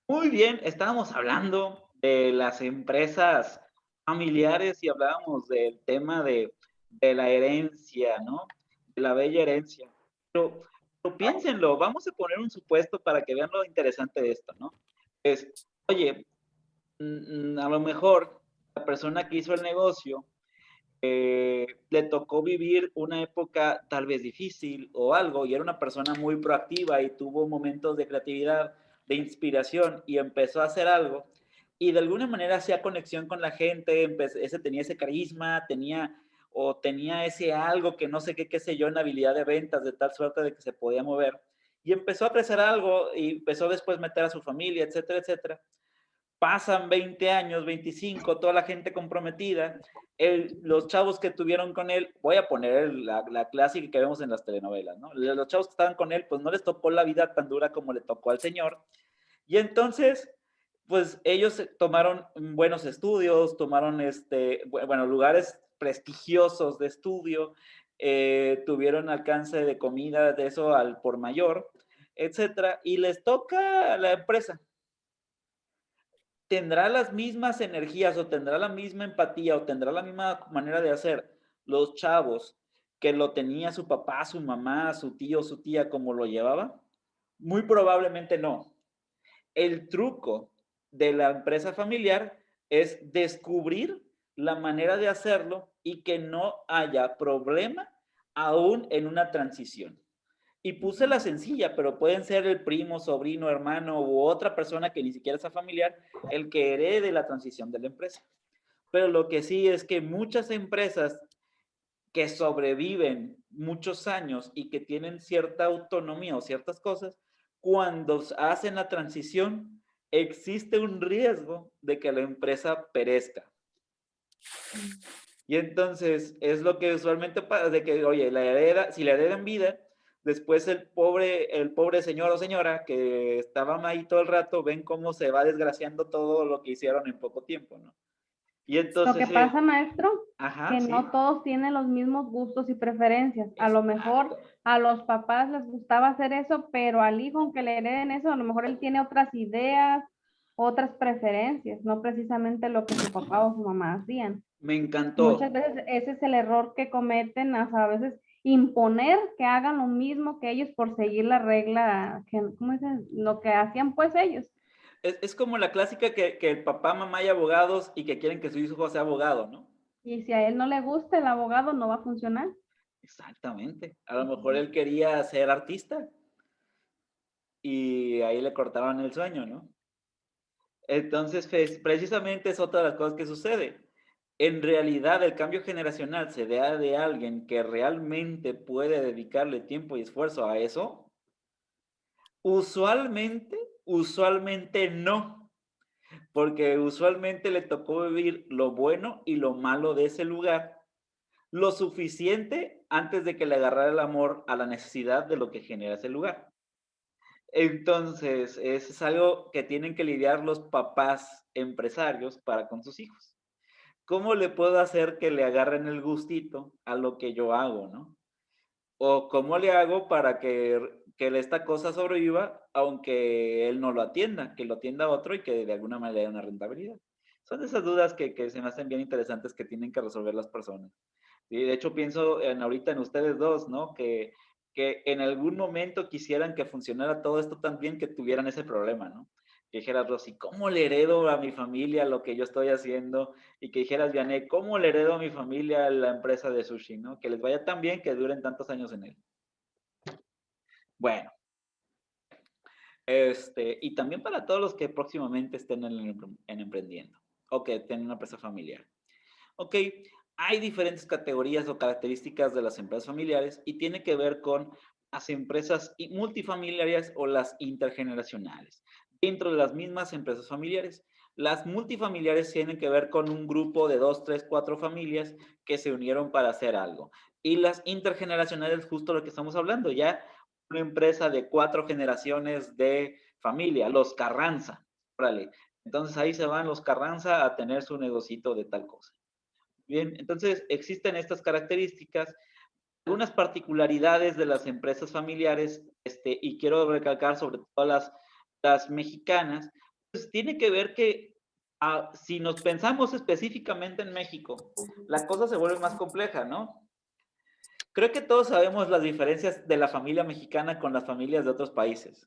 Muy bien, estábamos hablando de las empresas familiares y hablábamos del tema de la herencia, ¿no? De la bella herencia. Pero, pero piénsenlo, vamos a poner un supuesto para que vean lo interesante de esto, ¿no? Es, oye, a lo mejor la persona que hizo el negocio le tocó vivir una época tal vez difícil o algo, y era una persona muy proactiva y tuvo momentos de creatividad, de inspiración, y empezó a hacer algo, y de alguna manera hacía conexión con la gente, ese, tenía ese carisma, tenía ese algo que no sé qué, qué sé yo, en habilidad de ventas, de tal suerte de que se podía mover, y empezó a crecer algo, y empezó después a meter a su familia, etcétera, etcétera. Pasan 20 años, 25, toda la gente comprometida, los chavos que tuvieron con él, voy a poner la clásica que vemos en las telenovelas, ¿no? Los chavos que estaban con él, pues no les tocó la vida tan dura como le tocó al señor, y entonces, pues ellos tomaron buenos estudios, tomaron bueno, lugares prestigiosos de estudio, tuvieron alcance de comida de eso al por mayor, etcétera, y les toca a la empresa. ¿Tendrá las mismas energías o tendrá la misma empatía o tendrá la misma manera de hacer los chavos que lo tenía su papá, su mamá, su tío, su tía, como lo llevaba? Muy probablemente no. El truco de la empresa familiar es descubrir la manera de hacerlo y que no haya problema aún en una transición. Y puse la sencilla, pero pueden ser el primo, sobrino, hermano u otra persona que ni siquiera sea familiar el que herede la transición de la empresa. Pero lo que sí es que muchas empresas que sobreviven muchos años y que tienen cierta autonomía o ciertas cosas, cuando hacen la transición, existe un riesgo de que la empresa perezca. Y entonces es lo que usualmente pasa, de que, oye, si la heredan vida, después el pobre señor o señora que estaban ahí todo el rato, ven cómo se va desgraciando todo lo que hicieron en poco tiempo, ¿no? Y Lo que entonces pasa, maestro, ajá, que sí, no todos tienen los mismos gustos y preferencias. A lo mejor exacto. a los papás les gustaba hacer eso, pero al hijo, aunque le hereden eso, a lo mejor él tiene otras ideas, otras preferencias, no precisamente lo que su papá o su mamá hacían. Me Muchas encantó. veces ese es el error que cometen, o sea, a veces imponer que hagan lo mismo que ellos por seguir la regla, que, ¿cómo dicen? Lo que hacían pues ellos. Es como la clásica que el papá, mamá y abogados y que quieren que su hijo sea abogado, ¿no? Y si a él no le gusta el abogado, no va a funcionar. Exactamente. A lo mejor él quería ser artista y ahí le cortaron el sueño, ¿no? Entonces, pues, precisamente es otra de las cosas que sucede. En realidad, el cambio generacional se da de alguien que realmente puede dedicarle tiempo y esfuerzo a eso. Usualmente no, porque usualmente le tocó vivir lo bueno y lo malo de ese lugar, lo suficiente antes de que le agarrara el amor a la necesidad de lo que genera ese lugar. Entonces, es algo que tienen que lidiar los papás empresarios para con sus hijos. ¿Cómo le puedo hacer que le agarren el gustito a lo que yo hago, no? O cómo le hago para que esta cosa sobreviva, aunque él no lo atienda, que lo atienda otro y que de alguna manera haya una rentabilidad. Son esas dudas que se me hacen bien interesantes que tienen que resolver las personas. Y de hecho pienso ahorita en ustedes dos, ¿no? Que en algún momento quisieran que funcionara todo esto tan bien que tuvieran ese problema, ¿no? Que dijeras, Rosy, ¿cómo le heredo a mi familia lo que yo estoy haciendo? Y que dijeras, Vianey, ¿cómo le heredo a mi familia la empresa de sushi, ¿no? Que les vaya tan bien que duren tantos años en él. Bueno, y también para todos los que próximamente estén en emprendiendo o que tengan una empresa familiar. Ok, hay diferentes categorías o características de las empresas familiares y tiene que ver con las empresas multifamiliares o las intergeneracionales. Dentro de las mismas empresas familiares, las multifamiliares tienen que ver con un grupo de dos, tres, cuatro familias que se unieron para hacer algo. Y las intergeneracionales, justo lo que estamos hablando, ya una empresa de cuatro generaciones de familia, los Carranza. Órale. Entonces ahí se van los Carranza a tener su negocito de tal cosa. Bien, entonces existen estas características, algunas particularidades de las empresas familiares, y quiero recalcar sobre todo las mexicanas, Pues tiene que ver que si nos pensamos específicamente en México, la cosa se vuelve más compleja, ¿no? Creo que todos sabemos las diferencias de la familia mexicana con las familias de otros países.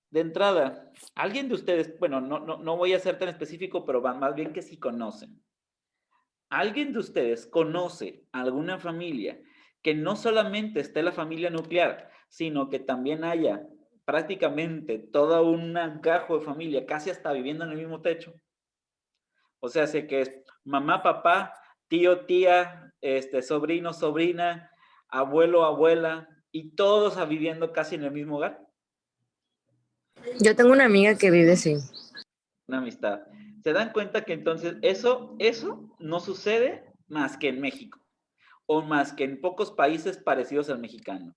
De entrada, alguien de ustedes, bueno, no voy a ser tan específico, pero más bien que sí conocen. ¿Alguien de ustedes conoce alguna familia que no solamente esté la familia nuclear, sino que también haya prácticamente toda un gajo de familia, casi hasta viviendo en el mismo techo? O sea, sé que es mamá, papá, tío, tía, sobrino, sobrina, abuelo, abuela, y todos viviendo casi en el mismo hogar. Yo tengo una amiga que vive así. Una amistad. Se dan cuenta que entonces eso no sucede más que en México, o más que en pocos países parecidos al mexicano.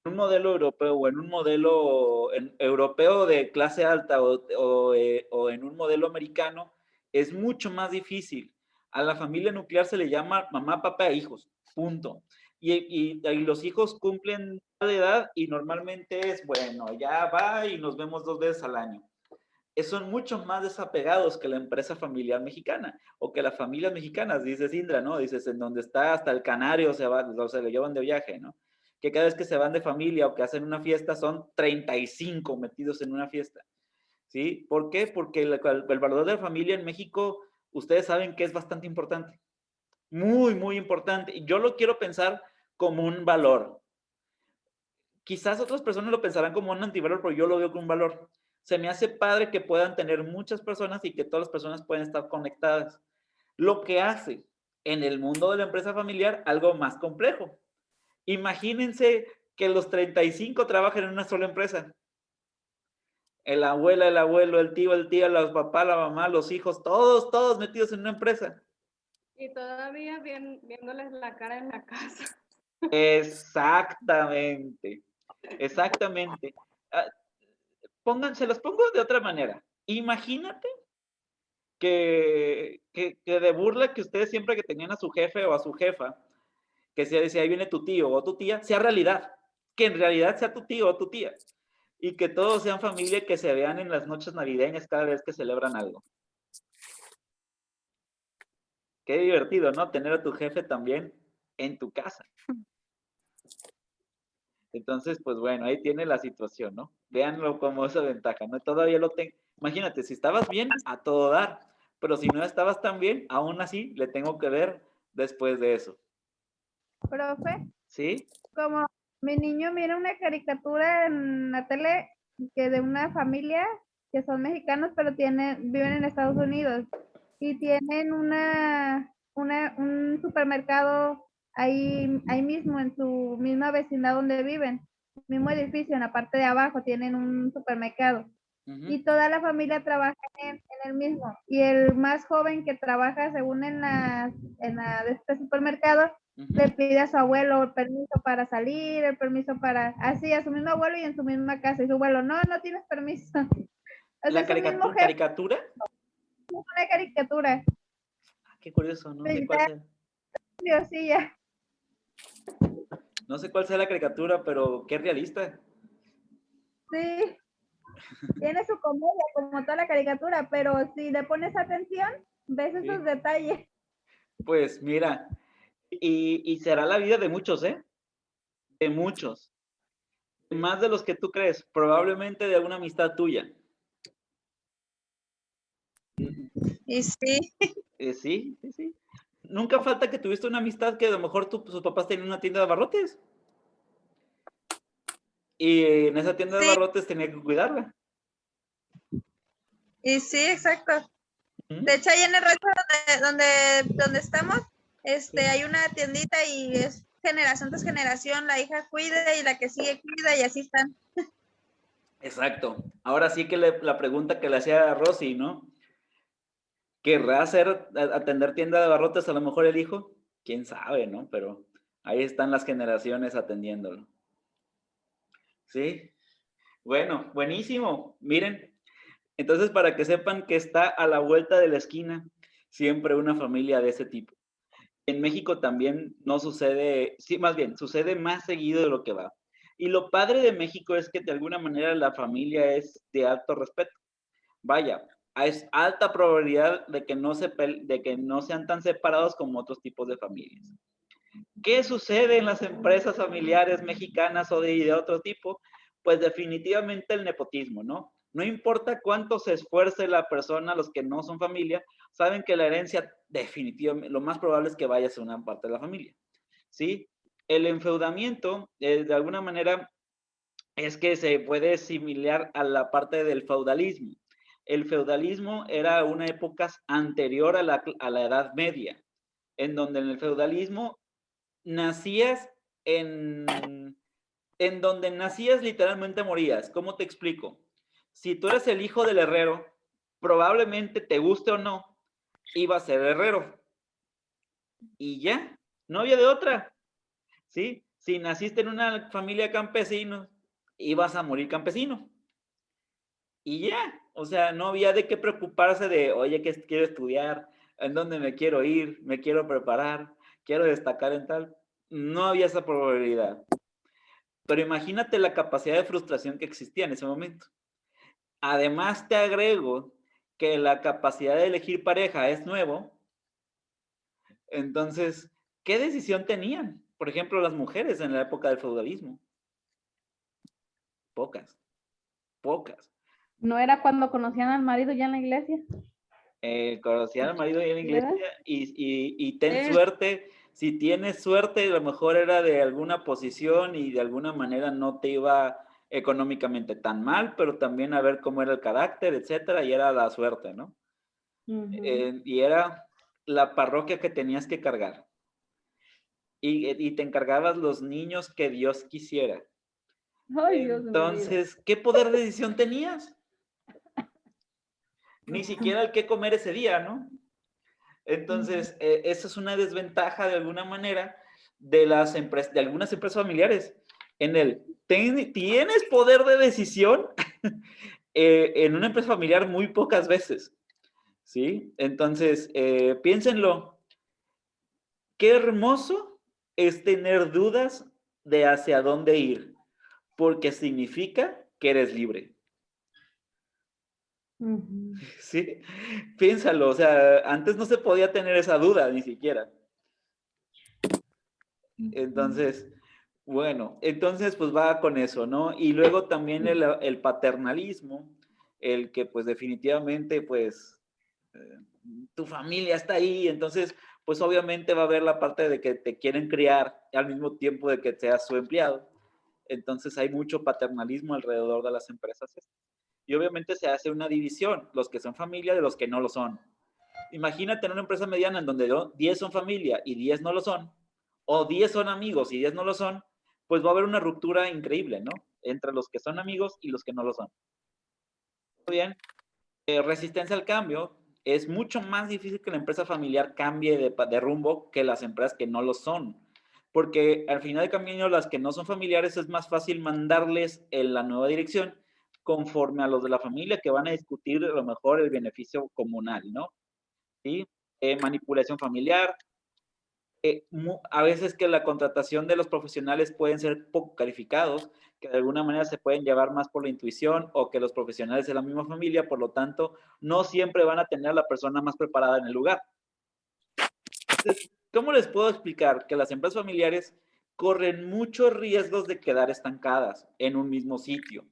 En un modelo europeo o en un modelo europeo de clase alta o en un modelo americano, es mucho más difícil. A la familia nuclear se le llama mamá, papá e hijos, punto. Y los hijos cumplen de edad y normalmente es, bueno, ya va y nos vemos 2 veces al año. Son mucho más desapegados que la empresa familiar mexicana o que las familias mexicanas, dices Indra, ¿no? Dices, en donde está hasta el canario se va, o se lo llevan de viaje, ¿no? Que cada vez que se van de familia o que hacen una fiesta son 35 metidos en una fiesta, ¿sí? ¿Por qué? Porque el valor de la familia en México, ustedes saben que es bastante importante, muy, muy importante. Y yo lo quiero pensar como un valor. Quizás otras personas lo pensarán como un antivalor, pero yo lo veo como un valor. Se me hace padre que puedan tener muchas personas y que todas las personas puedan estar conectadas. Lo que hace en el mundo de la empresa familiar algo más complejo. Imagínense que los 35 trabajan en una sola empresa. La abuela, el abuelo, el tío, los papás, la mamá, los hijos, todos metidos en una empresa. Y todavía viéndoles la cara en la casa. Exactamente, exactamente. Se los pongo de otra manera. Imagínate que de burla que ustedes siempre que tenían a su jefe o a su jefa, que se decía, ahí viene tu tío o tu tía, sea realidad. Que en realidad sea tu tío o tu tía. Y que todos sean familia y que se vean en las noches navideñas cada vez que celebran algo. Qué divertido, ¿no? Tener a tu jefe también en tu casa. Entonces, pues bueno, ahí tiene la situación, ¿no? Véanlo como esa ventaja, ¿no? Todavía lo tengo. Imagínate, si estabas bien, a todo dar. Pero si no estabas tan bien, aún así le tengo que ver después de eso. Profe, ¿Sí? como mi niño mira una caricatura en la tele que de una familia que son mexicanos pero viven en Estados Unidos y tienen un supermercado ahí mismo en su misma vecindad donde viven, mismo edificio, en la parte de abajo tienen un supermercado y toda la familia trabaja en el mismo y el más joven que trabaja según de este supermercado le pide a su abuelo el permiso para salir, el permiso para, así, a su mismo abuelo y en su misma casa. Y su abuelo, no tienes permiso. O sea, ¿La es un mismo jefe, caricatura? es una caricatura. Qué curioso, no sé cuál sea. Sí, ya. No sé cuál sea la caricatura, pero qué realista. Sí, tiene su comedia como toda la caricatura, pero si le pones atención, ves esos detalles. Pues mira, y será la vida de muchos, ¿eh? De muchos. Más de los que tú crees, probablemente de alguna amistad tuya. Y sí, Sí, sí, sí. Nunca falta que tuviste una amistad que a lo mejor sus papás tenían una tienda de abarrotes. Y en esa tienda de sí, abarrotes tenía que cuidarla. y sí, exacto. ¿Mm? De hecho, ahí en el rancho donde estamos, hay una tiendita y es generación tras generación, la hija cuida y la que sigue cuida y así están. Exacto. Ahora sí que la pregunta que le hacía a Rosy, ¿no? ¿Querrá atender tienda de abarrotes a lo mejor el hijo? Quién sabe, ¿no? Pero ahí están las generaciones atendiéndolo. Sí. Bueno, buenísimo. Miren, entonces para que sepan que está a la vuelta de la esquina siempre una familia de ese tipo. En México también no sucede, sí, más bien, sucede más seguido de lo que va. Y lo padre de México es que de alguna manera la familia es de alto respeto. Vaya, es alta probabilidad de que de que no sean tan separados como otros tipos de familias. ¿Qué sucede en las empresas familiares mexicanas o de otro tipo? Pues definitivamente el nepotismo, ¿no? No importa cuánto se esfuerce la persona, los que no son familia, saben que la herencia definitivamente, lo más probable es que vaya a ser una parte de la familia, ¿sí? El enfeudamiento, de alguna manera, es que se puede similar a la parte del feudalismo. El feudalismo era una época anterior a la Edad Media, en donde en el feudalismo nacías en donde nacías literalmente morías. ¿Cómo te explico? Si tú eres el hijo del herrero, probablemente te guste o no, iba a ser herrero. Y ya, no había de otra, ¿sí? Si naciste en una familia de campesinos, ibas a morir campesino. Y ya, o sea, no había de qué preocuparse de, oye, ¿qué quiero estudiar? ¿En dónde me quiero ir? ¿Me quiero preparar? ¿Quiero destacar en tal? No había esa probabilidad. Pero imagínate la capacidad de frustración que existía en ese momento. Además, te agrego que la capacidad de elegir pareja es nuevo. Entonces, ¿qué decisión tenían? Por ejemplo, las mujeres en la época del feudalismo. Pocas, pocas. ¿No era cuando conocían al marido ya en la iglesia? Conocían al marido y en la ¿Verdad? iglesia y ten suerte. Si tienes suerte, a lo mejor era de alguna posición y de alguna manera no te iba económicamente tan mal, pero también a ver cómo era el carácter, etcétera, y era la suerte, ¿no? Y era la parroquia que tenías que cargar. Y te encargabas los niños que Dios quisiera. Ay, Dios mío. Entonces, ¿qué poder de decisión tenías? Ni siquiera el qué comer ese día, ¿no? Entonces, esa es una desventaja de alguna manera de las empresas, de algunas empresas familiares. Tienes poder de decisión en una empresa familiar muy pocas veces, ¿sí? Entonces, piénsenlo. Qué hermoso es tener dudas de hacia dónde ir, porque significa que eres libre. ¿Sí? Piénsalo, o sea, antes no se podía tener esa duda ni siquiera. Entonces, bueno, entonces pues va con eso, ¿no? Y luego también el paternalismo, el que pues definitivamente pues tu familia está ahí, entonces pues obviamente va a haber la parte de que te quieren criar al mismo tiempo de que seas su empleado. Entonces hay mucho paternalismo alrededor de las empresas. Y obviamente se hace una división, los que son familia de los que no lo son. Imagínate en una empresa mediana en donde 10 son familia y 10 no lo son, o 10 son amigos y 10 no lo son, pues va a haber una ruptura increíble, ¿no? Entre los que son amigos y los que no lo son. Muy bien, resistencia al cambio. Es mucho más difícil que la empresa familiar cambie de rumbo que las empresas que no lo son. Porque al final del camino, las que no son familiares es más fácil mandarles en la nueva dirección conforme a los de la familia que van a discutir a lo mejor el beneficio comunal, ¿no? ¿Sí? Manipulación familiar. A veces que la contratación de los profesionales pueden ser poco calificados, que de alguna manera se pueden llevar más por la intuición o que los profesionales de la misma familia, por lo tanto, no siempre van a tener a la persona más preparada en el lugar. Entonces, ¿cómo les puedo explicar que las empresas familiares corren muchos riesgos de quedar estancadas en un mismo sitio?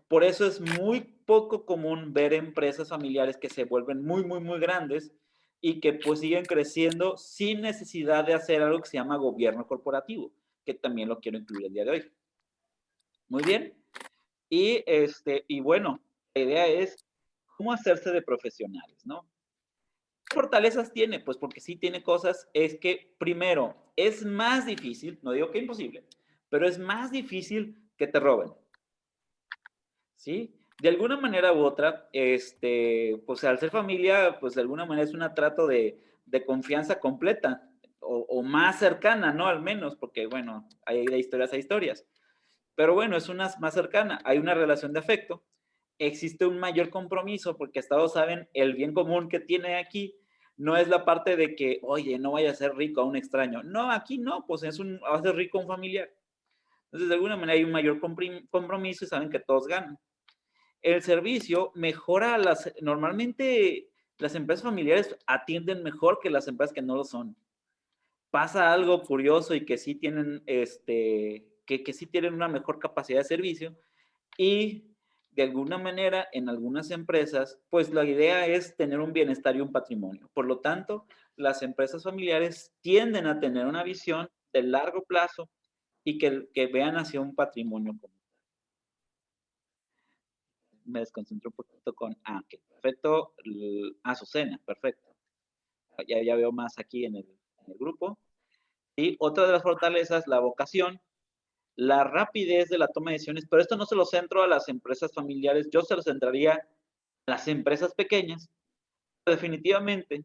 Por eso es muy poco común ver empresas familiares que se vuelven muy, muy, muy grandes y que pues siguen creciendo sin necesidad de hacer algo que se llama gobierno corporativo, que también lo quiero incluir el día de hoy. Muy bien. Y bueno, la idea es cómo hacerse de profesionales, ¿no? ¿Qué fortalezas tiene? Pues porque sí tiene cosas, es que primero, es más difícil, no digo que imposible, pero es más difícil que te roben. ¿Sí? De alguna manera u otra, pues al ser familia, pues de alguna manera es un trato de confianza completa o más cercana, ¿no? Al menos, porque bueno, hay de historias a historias. Pero bueno, es una más cercana, hay una relación de afecto, existe un mayor compromiso, porque hasta todos saben, el bien común que tiene aquí no es la parte de que, oye, no vaya a ser rico a un extraño. No, aquí no, pues va a ser rico un familiar. Entonces, de alguna manera hay un mayor compromiso y saben que todos ganan. El servicio mejora normalmente las empresas familiares atienden mejor que las empresas que no lo son. Pasa algo curioso y que sí tienen, que sí tienen una mejor capacidad de servicio y de alguna manera en algunas empresas, pues la idea es tener un bienestar y un patrimonio. Por lo tanto, las empresas familiares tienden a tener una visión de largo plazo y que vean hacia un patrimonio común. Me desconcentro un poquito con, ok, perfecto, Azucena, perfecto. Ya veo más aquí en el grupo. Y otra de las fortalezas, la vocación, la rapidez de la toma de decisiones, pero esto no se lo centro a las empresas familiares, yo se lo centraría a las empresas pequeñas. Definitivamente,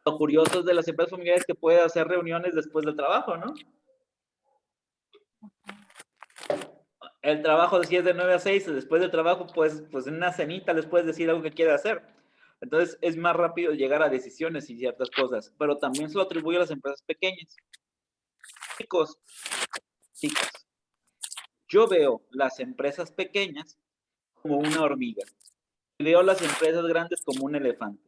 lo curioso de las empresas familiares es que puede hacer reuniones después del trabajo, ¿no? El trabajo si es de 9 a 6, después del trabajo, pues en una cenita les puedes decir algo que quiere hacer. Entonces, es más rápido llegar a decisiones y ciertas cosas, pero también se lo atribuye a las empresas pequeñas. Chicos, yo veo las empresas pequeñas como una hormiga. Veo las empresas grandes como un elefante.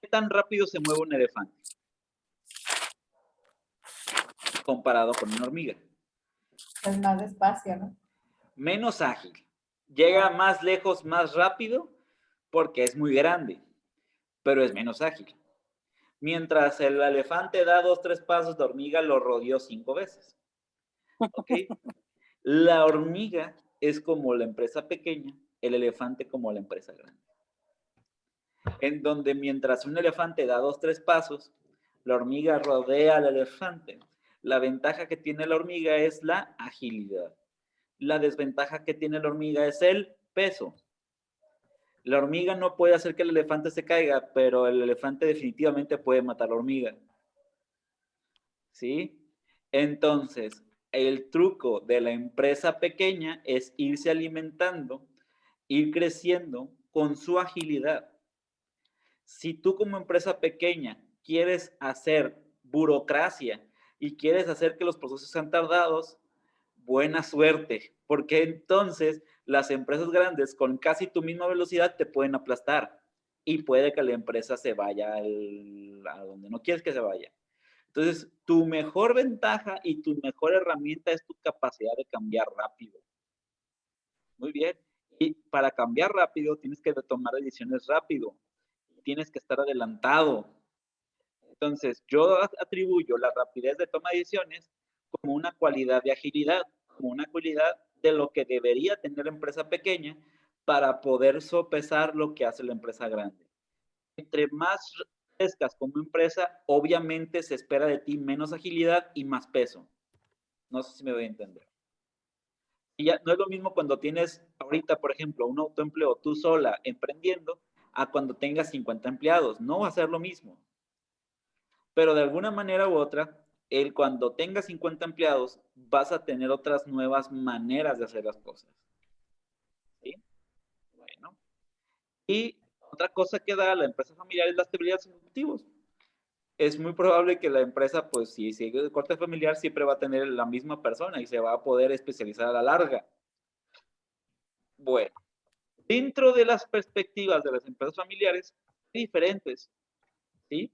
¿Qué tan rápido se mueve un elefante comparado con una hormiga? Es más despacio, ¿no? Menos ágil. Llega más lejos, más rápido, porque es muy grande, pero es menos ágil. Mientras el elefante da 2, 3 pasos, la hormiga lo rodeó 5 veces. ¿Ok? La hormiga es como la empresa pequeña, el elefante como la empresa grande. En donde mientras un elefante da 2, 3 pasos, la hormiga rodea al elefante. La ventaja que tiene la hormiga es la agilidad. La desventaja que tiene la hormiga es el peso. La hormiga no puede hacer que el elefante se caiga, pero el elefante definitivamente puede matar a la hormiga. ¿Sí? Entonces, el truco de la empresa pequeña es irse alimentando, ir creciendo con su agilidad. Si tú como empresa pequeña quieres hacer burocracia y quieres hacer que los procesos sean tardados, buena suerte, porque entonces las empresas grandes con casi tu misma velocidad te pueden aplastar y puede que la empresa se vaya a donde no quieres que se vaya. Entonces, tu mejor ventaja y tu mejor herramienta es tu capacidad de cambiar rápido. Muy bien. Y para cambiar rápido tienes que tomar decisiones rápido. Tienes que estar adelantado. Entonces, yo atribuyo la rapidez de toma de decisiones como una cualidad de agilidad, como una cualidad de lo que debería tener la empresa pequeña para poder sopesar lo que hace la empresa grande. Entre más crezcas como empresa, obviamente se espera de ti menos agilidad y más peso. No sé si me voy a entender. Y ya no es lo mismo cuando tienes ahorita, por ejemplo, un autoempleo tú sola emprendiendo, a cuando tengas 50 empleados. No va a ser lo mismo. Pero de alguna manera u otra, cuando tengas 50 empleados, vas a tener otras nuevas maneras de hacer las cosas. ¿Sí? Bueno. Y otra cosa que da la empresa familiar es la estabilidad de sus objetivos. Es muy probable que la empresa, pues si sigue de corte familiar, siempre va a tener la misma persona y se va a poder especializar a la larga. Bueno, dentro de las perspectivas de las empresas familiares, diferentes, ¿sí?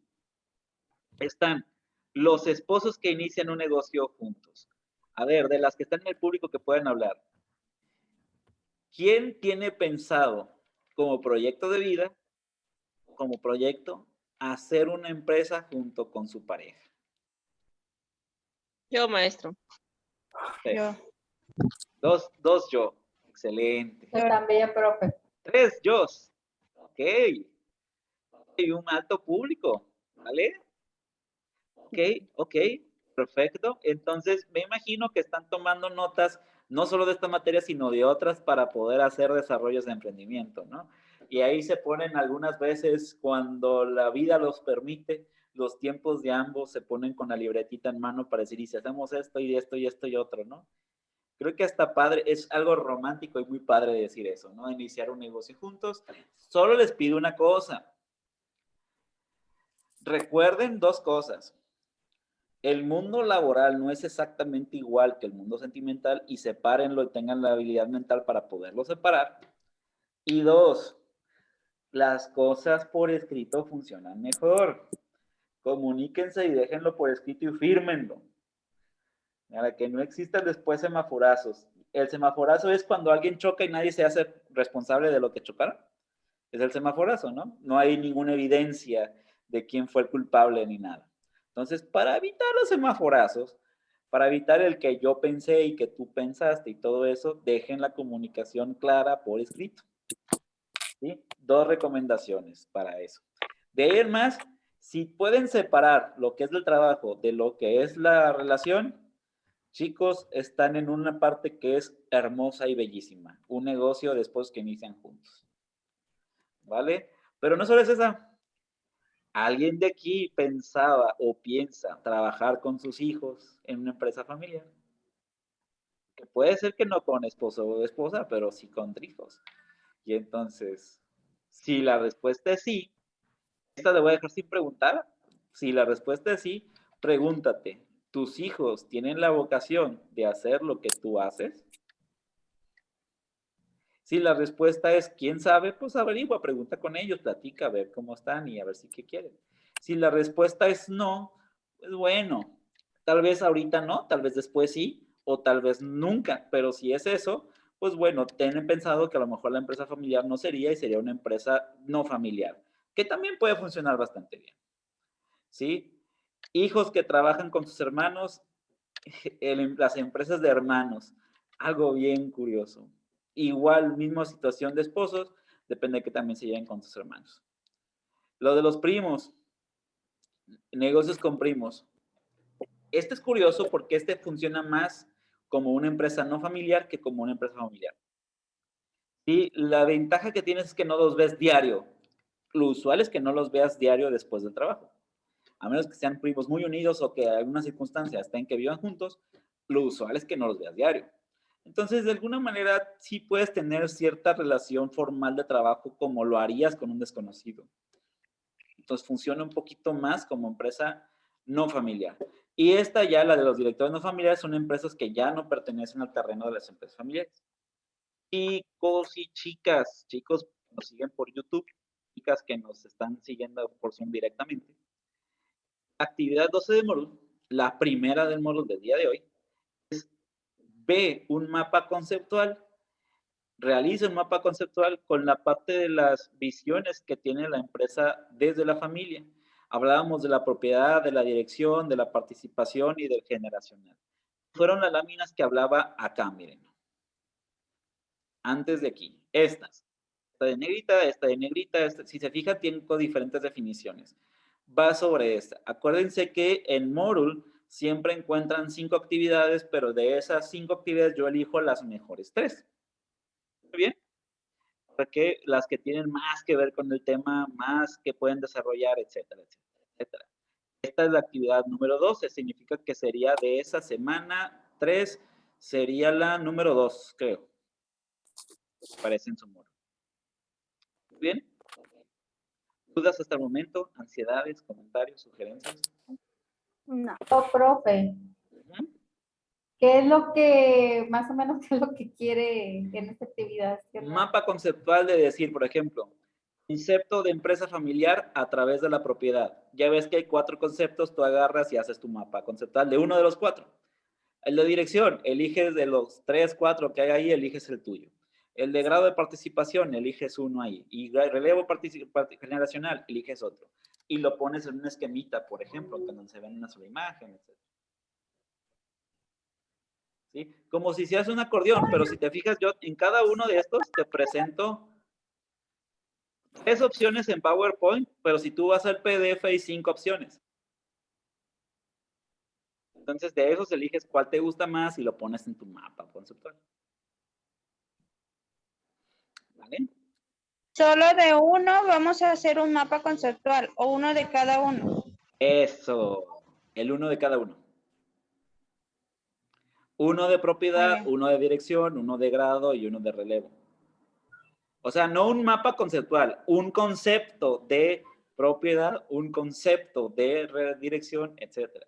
Están los esposos que inician un negocio juntos. A ver, de las que están en el público que pueden hablar. ¿Quién tiene pensado como proyecto de vida, como proyecto, hacer una empresa junto con su pareja? Yo, maestro. Yo. Dos yo. Excelente. Yo también, profe. 3 yo. Ok. Y un alto público. ¿Vale? Ok. Perfecto. Entonces, me imagino que están tomando notas no solo de esta materia, sino de otras para poder hacer desarrollos de emprendimiento, ¿no? Y ahí se ponen algunas veces, cuando la vida los permite, los tiempos de ambos se ponen con la libretita en mano para decir, y si hacemos esto y esto y esto y otro, ¿no? Creo que hasta padre, es algo romántico y muy padre decir eso, ¿no? Iniciar un negocio juntos. Solo les pido una cosa. Recuerden 2 cosas. el mundo laboral no es exactamente igual que el mundo sentimental y sepárenlo y tengan la habilidad mental para poderlo separar. Y 2, las cosas por escrito funcionan mejor. Comuníquense y déjenlo por escrito y fírmenlo. Para que no existan después semaforazos. El semaforazo es cuando alguien choca y nadie se hace responsable de lo que chocaron. Es el semaforazo, ¿no? No hay ninguna evidencia de quién fue el culpable ni nada. Entonces, para evitar los semaforazos, para evitar el que yo pensé y que tú pensaste y todo eso, dejen la comunicación clara por escrito. ¿Sí? 2 recomendaciones para eso. De ahí en más, si pueden separar lo que es el trabajo de lo que es la relación, chicos, están en una parte que es hermosa y bellísima. Un negocio después que inician juntos. ¿Vale? Pero no solo es esa. ¿Alguien de aquí pensaba o piensa trabajar con sus hijos en una empresa familiar? Que puede ser que no con esposo o esposa, pero sí con hijos. Y entonces, si la respuesta es sí, esta le voy a dejar sin preguntar. Si la respuesta es sí, pregúntate, ¿tus hijos tienen la vocación de hacer lo que tú haces? Si la respuesta es quién sabe, pues averigua, pregunta con ellos, platica, a ver cómo están y a ver si qué quieren. Si la respuesta es no, pues bueno, tal vez ahorita no, tal vez después sí, o tal vez nunca, pero si es eso, pues bueno, tienen pensado que a lo mejor la empresa familiar no sería y sería una empresa no familiar, que también puede funcionar bastante bien. ¿Sí? Hijos que trabajan con sus hermanos, las empresas de hermanos, algo bien curioso. Igual, misma situación de esposos, depende de que también se lleven con sus hermanos. Lo de los primos, negocios con primos. Este es curioso porque este funciona más como una empresa no familiar que como una empresa familiar. Y la ventaja que tienes es que no los ves diario. Lo usual es que no los veas diario después del trabajo. A menos que sean primos muy unidos o que en alguna circunstancia estén que vivan juntos, lo usual es que no los veas diario. Entonces, de alguna manera, sí puedes tener cierta relación formal de trabajo como lo harías con un desconocido. Entonces, funciona un poquito más como empresa no familiar. Y esta ya, la de los directores no familiares, son empresas que ya no pertenecen al terreno de las empresas familiares. Chicos y chicas, chicos nos siguen por YouTube, chicas que nos están siguiendo por Zoom directamente. Actividad 12 de módulo, la primera del módulo del día de hoy, es ve un mapa conceptual, realiza un mapa conceptual con la parte de las visiones que tiene la empresa desde la familia. Hablábamos de la propiedad, de la dirección, de la participación y del generacional. Fueron las láminas que hablaba acá, miren. Antes de aquí, estas. Esta de negrita, esta, si se fijan, tienen diferentes definiciones. Va sobre esta. Acuérdense que en Moodle siempre encuentran 5 actividades, pero de esas 5 actividades yo elijo las mejores 3. ¿Muy bien? Porque las que tienen más que ver con el tema, más que pueden desarrollar, etcétera, etcétera, etcétera. Esta es la actividad número 12, significa que sería de esa semana 3, sería la número 2, creo. Aparece en su muro. ¿Muy bien? ¿Dudas hasta el momento? ¿Ansiedades, comentarios, sugerencias? No. Profe, Uh-huh. ¿qué es lo que, más o menos, qué es lo que quiere en esta actividad? Mapa conceptual de decir, por ejemplo, concepto de empresa familiar a través de la propiedad. Ya ves que hay 4 conceptos, tú agarras y haces tu mapa conceptual de uno de los 4. El de dirección, eliges de los 3, 4 que hay ahí, eliges el tuyo. El de grado de participación, eliges uno ahí. Y relevo generacional, eliges otro. Y lo pones en un esquemita, por ejemplo, donde se ven una sola imagen, etc. ¿Sí? Como si se hace un acordeón, pero si te fijas, yo en cada uno de estos te presento 3 opciones en PowerPoint, pero si tú vas al PDF hay 5 opciones. Entonces de esos eliges cuál te gusta más y lo pones en tu mapa conceptual. ¿Vale? Solo de uno vamos a hacer un mapa conceptual o uno de cada uno. Eso, el uno de cada uno. Uno de propiedad, uno de dirección, uno de grado y uno de relevo. O sea, no un mapa conceptual, un concepto de propiedad, un concepto de dirección, etc.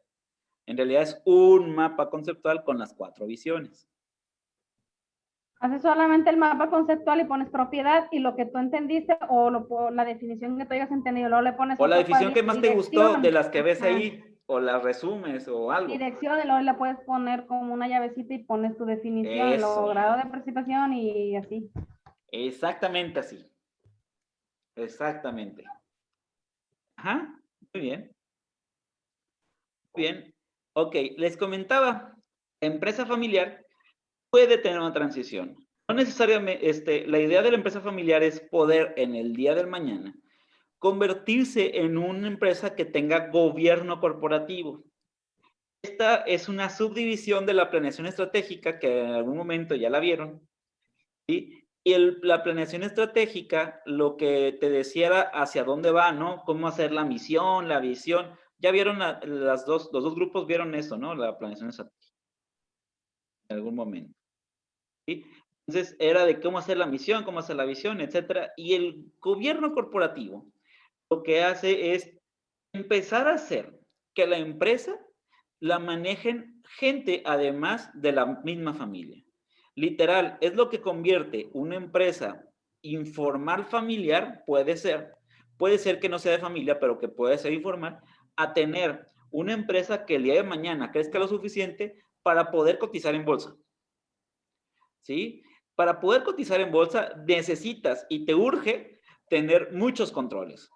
En realidad es un mapa conceptual con las 4 visiones. Haces solamente el mapa conceptual y pones propiedad y lo que tú entendiste o la definición que tú hayas entendido, luego le pones O la otro definición que cuadrito, más te gustó de dirección. las que ves Ajá. ahí, o las resumes o algo. Dirección y luego le puedes poner como una llavecita y pones tu definición, Eso. luego grado de participación y así. Exactamente así. Exactamente. Ajá, muy bien. Muy bien. Ok, les comentaba, la empresa familiar puede tener una transición. No necesariamente, la idea de la empresa familiar es poder en el día del mañana convertirse en una empresa que tenga gobierno corporativo. Esta es una subdivisión de la planeación estratégica que en algún momento ya la vieron, ¿sí? Y la planeación estratégica lo que te decía era hacia dónde va, ¿no? Cómo hacer la misión, la visión. Ya vieron los dos grupos vieron eso, ¿no? La planeación estratégica en algún momento, ¿sí? Entonces era de cómo hacer la misión, cómo hacer la visión, etcétera. Y el gobierno corporativo lo que hace es empezar a hacer que la empresa la manejen gente además de la misma familia. Literal, es lo que convierte una empresa informal familiar, puede ser que no sea de familia, pero que puede ser informal, a tener una empresa que el día de mañana crezca lo suficiente para poder cotizar en bolsa. ¿Sí? Para poder cotizar en bolsa necesitas y te urge tener muchos controles.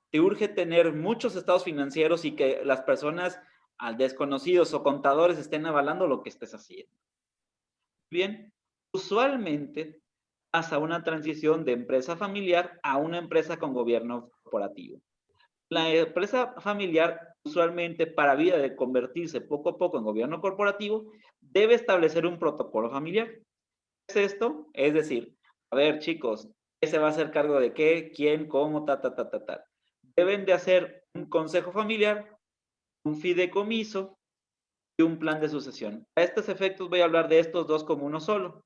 Te urge tener muchos estados financieros y que las personas al desconocidos o contadores estén avalando lo que estés haciendo. Bien, usualmente pasa una transición de empresa familiar a una empresa con gobierno corporativo. La empresa familiar, usualmente para vida de convertirse poco a poco en gobierno corporativo, debe establecer un protocolo familiar. ¿Qué es esto? Es decir, a ver, chicos, ¿qué se va a hacer cargo de qué? ¿Quién? ¿Cómo? Deben de hacer un consejo familiar, un fideicomiso y un plan de sucesión. A estos efectos voy a hablar de estos dos como uno solo.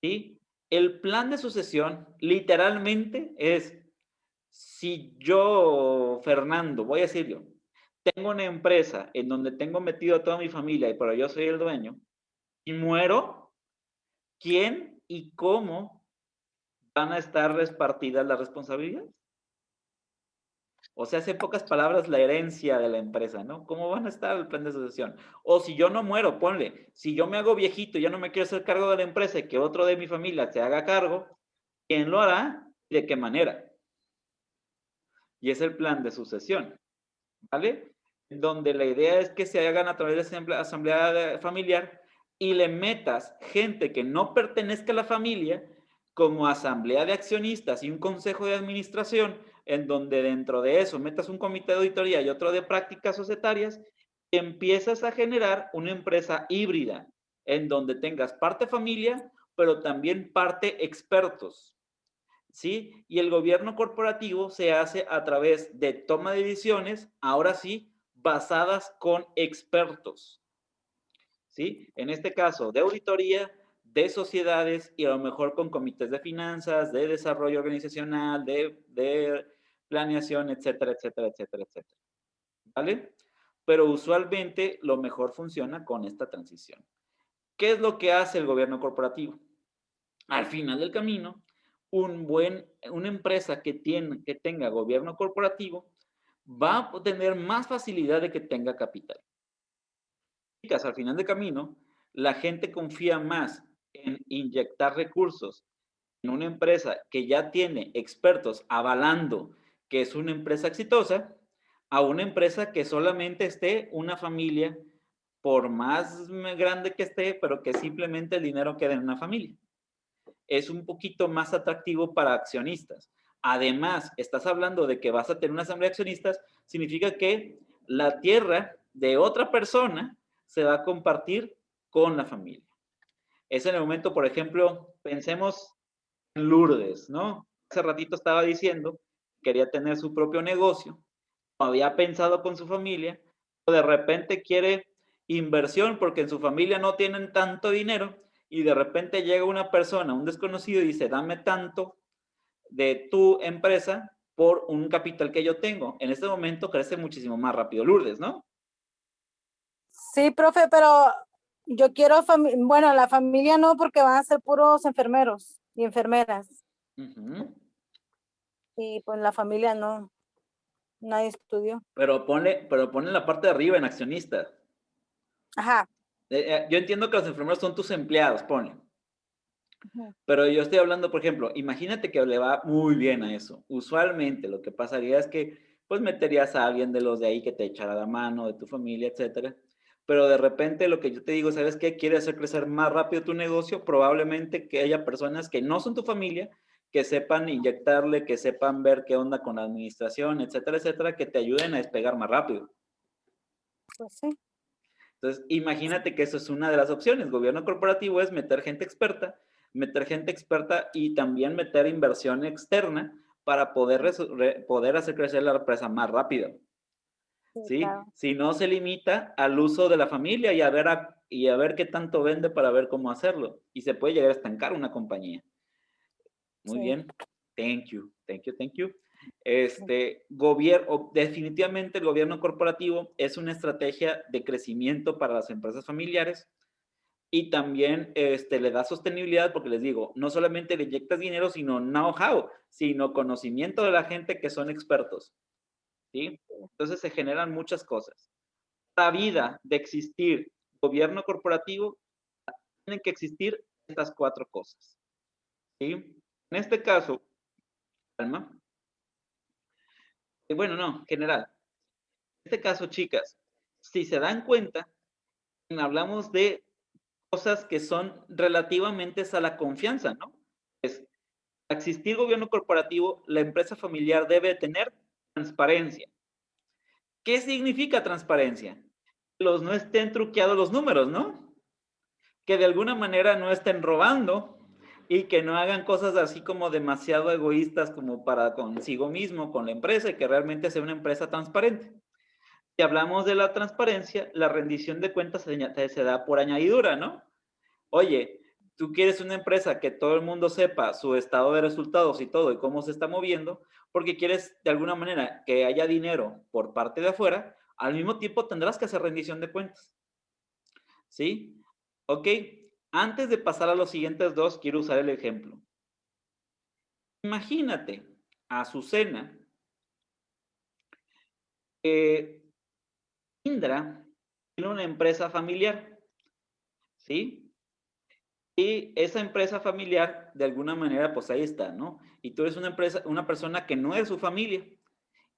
¿Sí? El plan de sucesión literalmente es, si yo, Fernando, voy a decir yo, tengo una empresa en donde tengo metido a toda mi familia, pero yo soy el dueño, y muero, ¿quién y cómo van a estar repartidas las responsabilidades? O sea, en pocas palabras, la herencia de la empresa, ¿no? ¿Cómo van a estar el plan de sucesión? O si yo no muero, ponle, si yo me hago viejito y ya no me quiero hacer cargo de la empresa y que otro de mi familia se haga cargo, ¿quién lo hará? ¿De qué manera? Y es el plan de sucesión, ¿vale? Donde la idea es que se hagan a través de asamblea familiar y le metas gente que no pertenezca a la familia como asamblea de accionistas y un consejo de administración, en donde dentro de eso metas un comité de auditoría y otro de prácticas societarias, y empiezas a generar una empresa híbrida, en donde tengas parte familia, pero también parte expertos, ¿sí? Y el gobierno corporativo se hace a través de toma de decisiones, ahora sí, basadas con expertos, ¿sí? En este caso, de auditoría, de sociedades y a lo mejor con comités de finanzas, de desarrollo organizacional, de planeación, etcétera, etcétera, etcétera, etcétera. ¿Vale? Pero usualmente lo mejor funciona con esta transición. ¿Qué es lo que hace el gobierno corporativo? Al final del camino, una empresa que tenga gobierno corporativo va a tener más facilidad de que tenga capital. Al final del camino, la gente confía más en inyectar recursos en una empresa que ya tiene expertos avalando que es una empresa exitosa, a una empresa que solamente esté una familia, por más grande que esté, pero que simplemente el dinero quede en una familia. Es un poquito más atractivo para accionistas. Además, estás hablando de que vas a tener una asamblea de accionistas, significa que la tierra de otra persona se va a compartir con la familia. Es en el momento, por ejemplo, pensemos en Lourdes, ¿no? Hace ratito estaba diciendo, quería tener su propio negocio, había pensado con su familia, de repente quiere inversión porque en su familia no tienen tanto dinero y de repente llega una persona, un desconocido, y dice, dame tanto de tu empresa por un capital que yo tengo. En este momento crece muchísimo más rápido Lourdes, ¿no? Sí, profe, pero yo quiero, bueno, la familia no, porque van a ser puros enfermeros y enfermeras. Y pues la familia no, nadie estudió. Pero ponle la parte de arriba en accionista. Ajá. Yo entiendo que los enfermeros son tus empleados, ponle. Pero yo estoy hablando, por ejemplo, imagínate que le va muy bien a eso. Usualmente lo que pasaría es que pues meterías a alguien de los de ahí que te echara la mano, de tu familia, etcétera. Pero de repente lo que yo te digo, ¿sabes qué? Quieres hacer crecer más rápido tu negocio, probablemente que haya personas que no son tu familia, que sepan inyectarle, que sepan ver qué onda con la administración, etcétera, etcétera, que te ayuden a despegar más rápido. Pues sí. Entonces, imagínate que eso es una de las opciones. Gobierno corporativo es meter gente experta y también meter inversión externa para poder hacer crecer la empresa más rápido. ¿Sí? Claro. Si no se limita al uso de la familia y a ver qué tanto vende para ver cómo hacerlo. Y se puede llegar a estancar una compañía. Muy bien. Thank you. Definitivamente el gobierno corporativo es una estrategia de crecimiento para las empresas familiares y también le da sostenibilidad porque les digo, no solamente le inyectas dinero, sino know-how, sino conocimiento de la gente que son expertos. ¿Sí? Entonces se generan muchas cosas. La vida de existir gobierno corporativo, tienen que existir estas 4 cosas. ¿Sí? En este caso, Alma, bueno, no, general. En este caso, chicas, si se dan cuenta, hablamos de cosas que son relativamente a la confianza, ¿no? Es, para existir gobierno corporativo, la empresa familiar debe tener transparencia. ¿Qué significa transparencia? Que no estén truqueados los números, ¿no? Que de alguna manera no estén robando y que no hagan cosas así como demasiado egoístas como para consigo mismo, con la empresa, y que realmente sea una empresa transparente. Si hablamos de la transparencia, la rendición de cuentas se da por añadidura, ¿no? Oye, tú quieres una empresa que todo el mundo sepa su estado de resultados y todo y cómo se está moviendo, porque quieres de alguna manera que haya dinero por parte de afuera, al mismo tiempo tendrás que hacer rendición de cuentas. ¿Sí? Ok, antes de pasar a los siguientes 2, quiero usar el ejemplo. Imagínate a Azucena, Indra tiene una empresa familiar, ¿sí? Y esa empresa familiar, de alguna manera, pues ahí está, ¿no? Y tú eres una persona que no es su familia.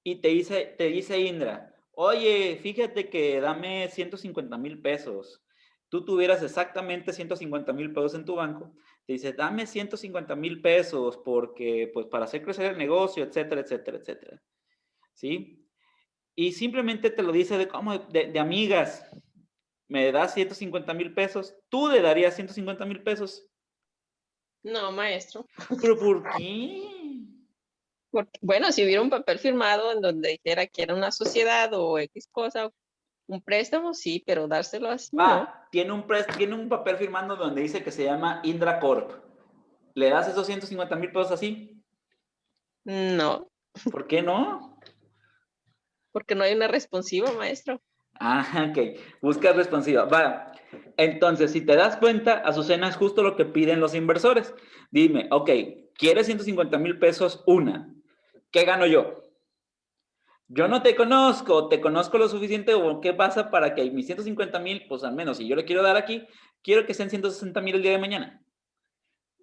Y te dice Indra, oye, fíjate que dame 150,000 pesos. Tú tuvieras exactamente 150,000 pesos en tu banco. Te dice, dame 150,000 pesos porque, pues, para hacer crecer el negocio, etcétera, etcétera, etcétera. ¿Sí? Y simplemente te lo dice de amigas. ¿Me das 150,000 pesos? ¿Tú le darías 150,000 pesos? No, maestro. ¿Pero por qué? Porque, bueno, si hubiera un papel firmado en donde dijera que era una sociedad o X cosa, un préstamo, sí, pero dárselo así, no. Tiene un papel firmando donde dice que se llama Indra Corp. ¿Le das esos 150,000 pesos así? No. ¿Por qué no? Porque no hay una responsiva, maestro. Ok. Busca responsiva. Va. Entonces, si te das cuenta, Azucena, es justo lo que piden los inversores. Dime, ok, ¿quieres 150,000 pesos una? ¿Qué gano yo? Yo no te conozco lo suficiente, o qué pasa para que mis 150,000, pues al menos si yo le quiero dar aquí, quiero que sean 160,000 el día de mañana.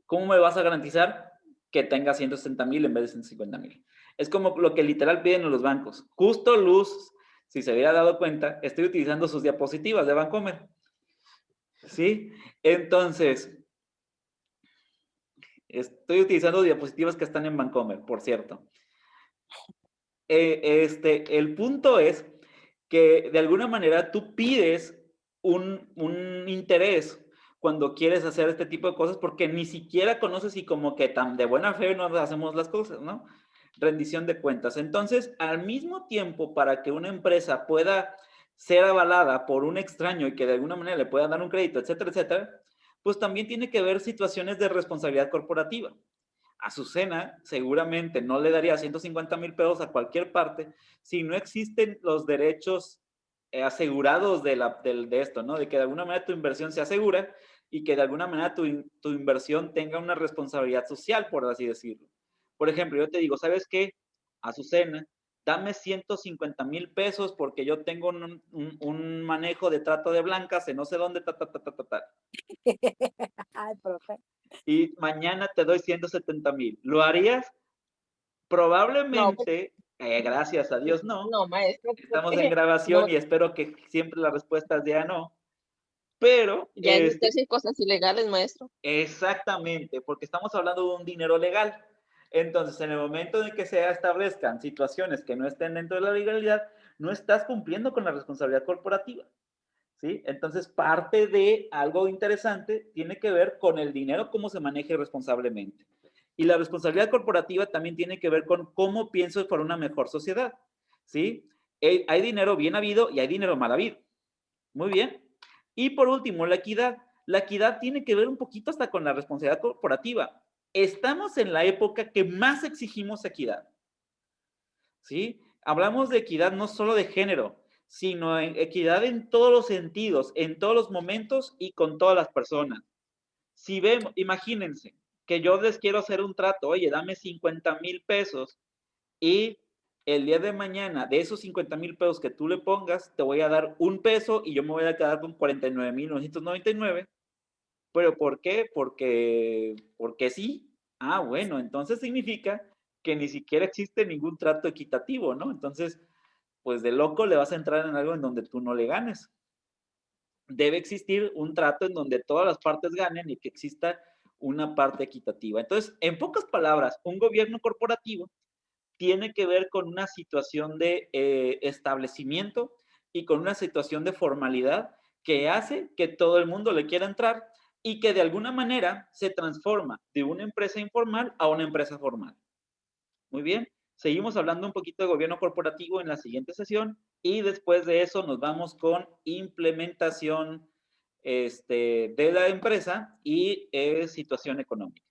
¿Cómo me vas a garantizar que tenga 160,000 en vez de 150,000? Es como lo que literal piden los bancos. Justo Luz, si se hubiera dado cuenta, estoy utilizando sus diapositivas de Bancomer. ¿Sí? Entonces, estoy utilizando diapositivas que están en Bancomer, por cierto. El punto es que de alguna manera tú pides un interés cuando quieres hacer este tipo de cosas porque ni siquiera conoces y como que tan de buena fe no hacemos las cosas, ¿no? Rendición de cuentas. Entonces, al mismo tiempo, para que una empresa pueda ser avalada por un extraño y que de alguna manera le pueda dar un crédito, etcétera, etcétera, pues también tiene que haber situaciones de responsabilidad corporativa. Azucena seguramente no le daría 150,000 pesos a cualquier parte si no existen los derechos asegurados de esto, ¿no? De que de alguna manera tu inversión se asegura y que de alguna manera tu inversión tenga una responsabilidad social, por así decirlo. Por ejemplo, yo te digo, ¿sabes qué? Azucena, dame 150,000 pesos porque yo tengo un manejo de trata de blancas en no sé dónde, Ay, profe. y mañana te doy 170,000. ¿Lo harías? No, Probablemente, gracias a Dios no. no, maestro, Estamos en porque grabación no, y espero que siempre la respuesta sea no. Pero, ya es meterse en cosas ilegales, maestro. exactamente, porque estamos hablando de un dinero legal. Entonces, en el momento en que se establezcan situaciones que no estén dentro de la legalidad, no estás cumpliendo con la responsabilidad corporativa, ¿sí? Entonces, parte de algo interesante tiene que ver con el dinero, cómo se maneje responsablemente. Y la responsabilidad corporativa también tiene que ver con cómo pienso por una mejor sociedad, ¿sí? Hay dinero bien habido y hay dinero mal habido. Muy bien. Y por último, la equidad. La equidad tiene que ver un poquito hasta con la responsabilidad corporativa. Estamos en la época que más exigimos equidad, ¿sí? Hablamos de equidad no solo de género, sino equidad en todos los sentidos, en todos los momentos y con todas las personas. Si vemos, imagínense que yo les quiero hacer un trato, oye, dame 50,000 pesos y el día de mañana, de esos 50,000 pesos que tú le pongas, te voy a dar un peso y yo me voy a quedar con 49,999. ¿Pero por qué? Porque sí. Ah, bueno, entonces significa que ni siquiera existe ningún trato equitativo, ¿no? Entonces, pues de loco le vas a entrar en algo en donde tú no le ganes. Debe existir un trato en donde todas las partes ganen y que exista una parte equitativa. Entonces, en pocas palabras, un gobierno corporativo tiene que ver con una situación de establecimiento y con una situación de formalidad que hace que todo el mundo le quiera entrar y que de alguna manera se transforma de una empresa informal a una empresa formal. Muy bien, seguimos hablando un poquito de gobierno corporativo en la siguiente sesión y después de eso nos vamos con implementación de la empresa y situación económica.